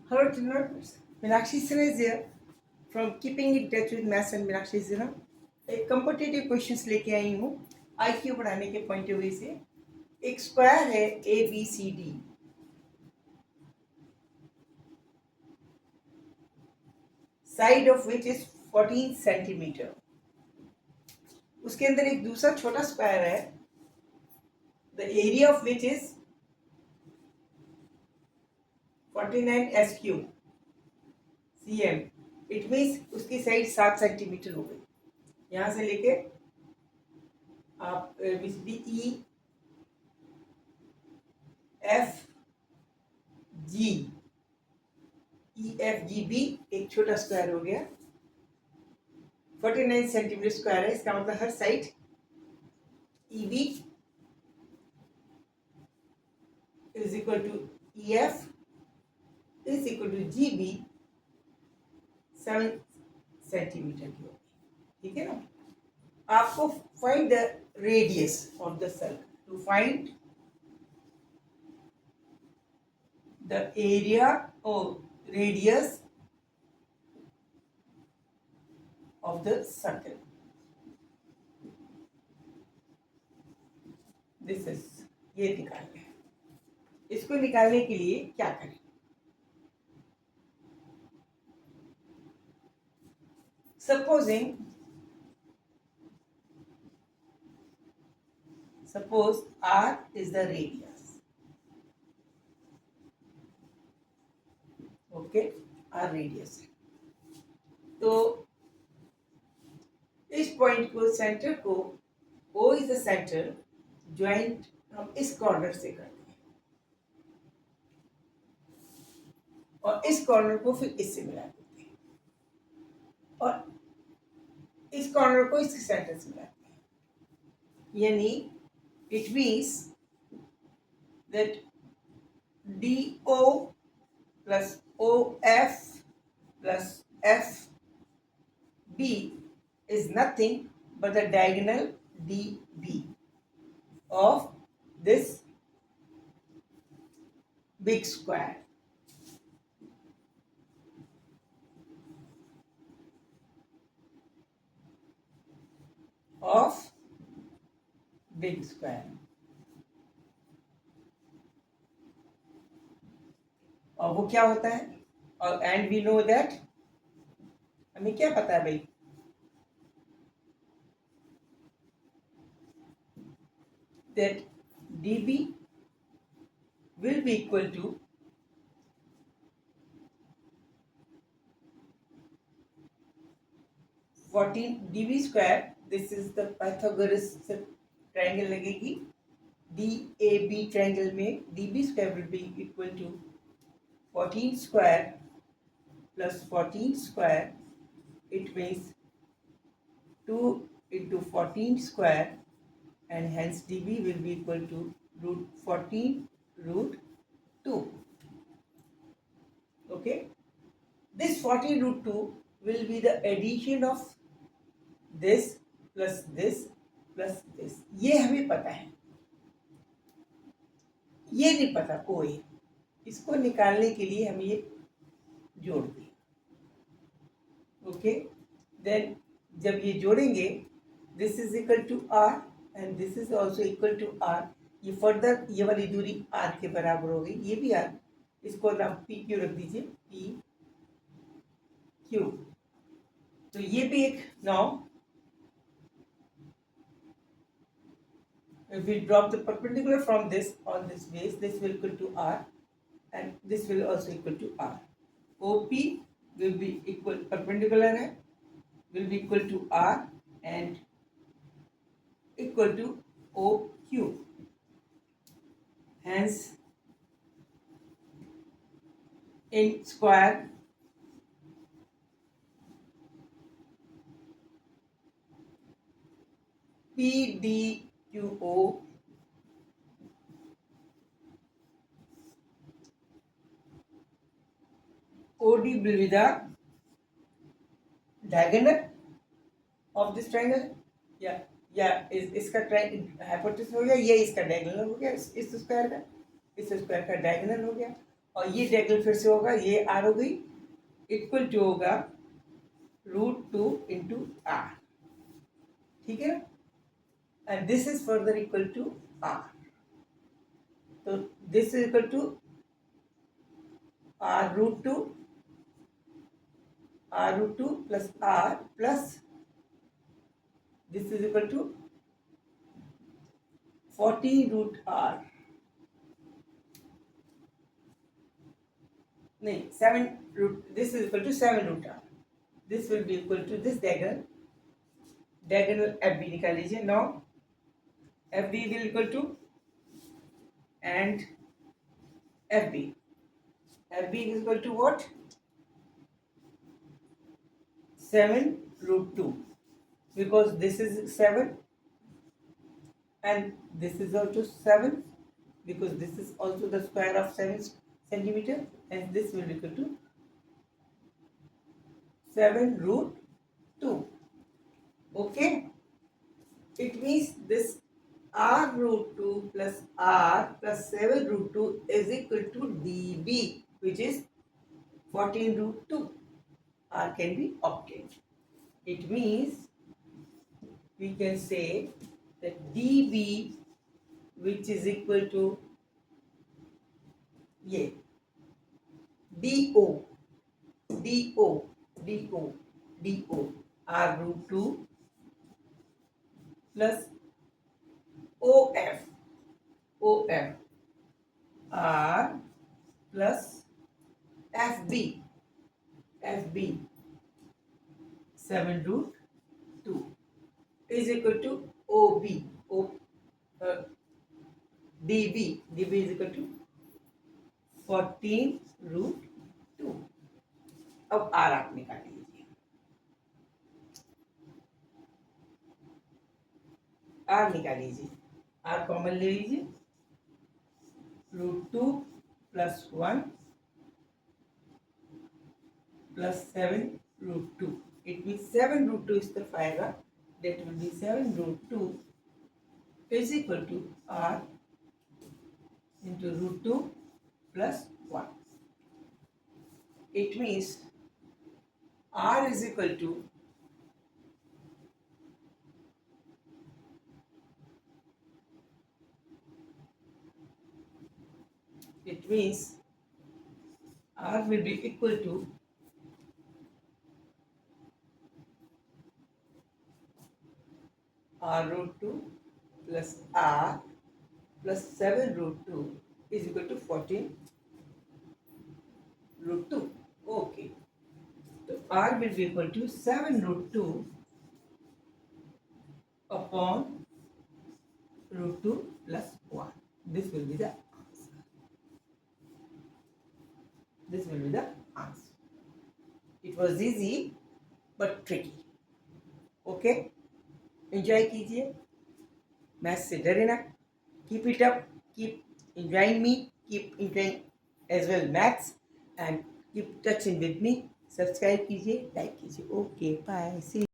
Hello children, Meenakshi Sinha is here from Keeping in Touch with Maths and Meenakshi Sinha. एक competitive questions लेके आई हूँ IQ बढ़ाने के point of view से। एक स्क्वायर है ABCD, side of which is 14 centimetre. उसके अंदर एक दूसरा छोटा स्क्वायर है, the area of which is 49 SQ cm। It means उसकी साइड 7 सेंटीमीटर हो गई। यहाँ से लेके आप ABCD EFGB एक छोटा स्क्वायर हो गया। 49 सेंटीमीटर स्क्वायर है, इसका मतलब हर side EB is equal to EF is equal to GB 7 centimetre की होगी। ठीक है ना। आपको find the radius of the circle. To find the area और radius of the circle, this is, ये निकालना है। इसको निकालने के लिए क्या करें? suppose R is the radius, okay, R radius है। तो इस पॉइंट को, सेंटर को, O is the centre, joint हम इस कॉर्नर से करते हैं और इस कॉर्नर को फिर इससे मिला देते हैं और इस कॉर्नर को इसके सेंटर से मिलाते हैं। यानी it means that DO plus OF plus FB is nothing but the diagonal DB of this big square. Of big square. और वो क्या होता है? और एंड वी नो दैट, हमें क्या पता है भाई? that DB will be equal to 14 DB square. This is the Pythagoras triangle लगेगी। DAB triangle में DB square will be equal to 14 square plus 14 square. It means 2 into 14 square, and hence DB will be equal to root 14 root 2. Okay, this 14 root 2 will be the addition of this plus this plus this. ये हमें पता है, ये नहीं पता कोई। इसको निकालने के लिए हम ये जोड़ दें। ओके, देन जब ये जोड़ेंगे, this is equal to R and this is also equal to R। ये फर्दर ये वाली दूरी R के बराबर हो गई, ये भी R। इसको नाम PQ रख दीजिए, PQ। तो ये भी एक now, if we drop the perpendicular from this on this base, this will equal to R and this will also equal to R. OP will be equal, perpendicular है, will be equal to R and equal to OQ. Hence in square PDQO OD will be the diagonal of this triangle, या इसका hypotenuse हो गया, ये इसका diagonal हो गया, इस स्क्वायर का, इस स्क्वायर का डायगोनल हो गया। और ये डेगल फिर से होगा, ये आर हो गई, इक्वल टू होगा √2 इंटू आर, ठीक है, and this is further equal to R, तो this is equal to r√2 plus r plus this is equal to 40√r, नहीं 7 root, this is equal to 7√r, this will be equal to this diagonal FB निकाल लीजिए. Now FB will equal to and FB is equal to what? 7√2, because this is 7 and this is also 7, because this is also the square of 7 centimeter, and this will be equal to 7√2. Okay, it means this r√2 plus r plus 7√2 is equal to dB, which is 14√2. R can be obtained. It means we can say that dB, which is equal to ये DO r√2 plus OF R plus FB 7√2 is equal to OB DB is equal to 14√2. अब R आप निकाल लीजिए, R निकाल लीजिए, R common ले लीजिए, √2 plus 1 plus 7√2. It means 7√2 is the आएगा, that will be 7√2 is equal to R into √2 plus 1. It means R is equal to R will be equal to r√2 plus R plus 7√2 is equal to 14√2. Okay, so R will be equal to 7√2 upon √2 plus 1. This will be the answer. It was easy but tricky. Okay, enjoy कीजिए, math से डरे ना. Keep it up, keep enjoying me, keep enjoying as well maths, and keep touching with me. Subscribe कीजिए, like कीजिए. Okay, bye, सी.